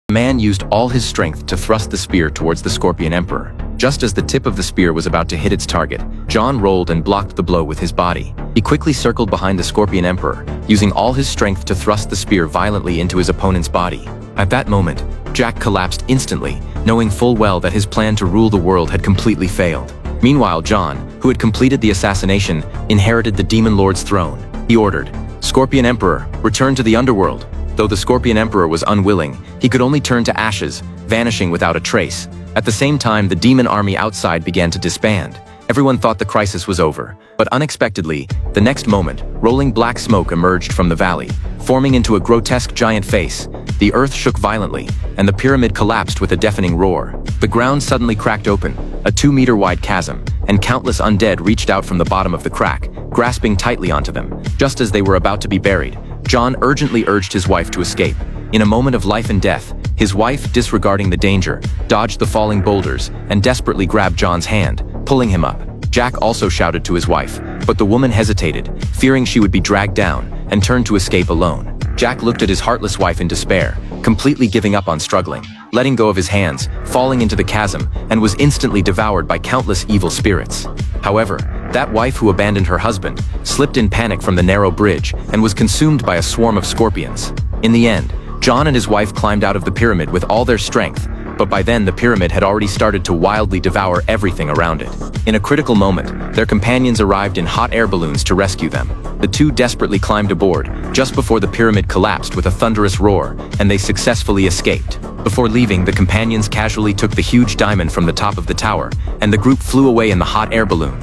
The man used all his strength to thrust the spear towards the Scorpion Emperor. Just as the tip of the spear was about to hit its target, John rolled and blocked the blow with his body. He quickly circled behind the Scorpion Emperor, using all his strength to thrust the spear violently into his opponent's body. At that moment, Jack collapsed instantly, knowing full well that his plan to rule the world had completely failed. Meanwhile, John, who had completed the assassination, inherited the Demon Lord's throne. He ordered, "Scorpion Emperor, return to the underworld." Though the Scorpion Emperor was unwilling, he could only turn to ashes, vanishing without a trace. At the same time, the demon army outside began to disband. Everyone thought the crisis was over, but unexpectedly, the next moment, rolling black smoke emerged from the valley, forming into a grotesque giant face. The earth shook violently, and the pyramid collapsed with a deafening roar. The ground suddenly cracked open, a 2-meter-wide chasm, and countless undead reached out from the bottom of the crack, grasping tightly onto them. Just as they were about to be buried, John urgently urged his wife to escape. In a moment of life and death, his wife, disregarding the danger, dodged the falling boulders and desperately grabbed John's hand, pulling him up. Jack also shouted to his wife, but the woman hesitated, fearing she would be dragged down, and turned to escape alone. Jack looked at his heartless wife in despair, completely giving up on struggling, letting go of his hands, falling into the chasm, and was instantly devoured by countless evil spirits. However, that wife who abandoned her husband slipped in panic from the narrow bridge and was consumed by a swarm of scorpions. In the end, John and his wife climbed out of the pyramid with all their strength, but by then the pyramid had already started to wildly devour everything around it. In a critical moment, their companions arrived in hot air balloons to rescue them. The two desperately climbed aboard, just before the pyramid collapsed with a thunderous roar, and they successfully escaped. Before leaving, the companions casually took the huge diamond from the top of the tower, and the group flew away in the hot air balloon.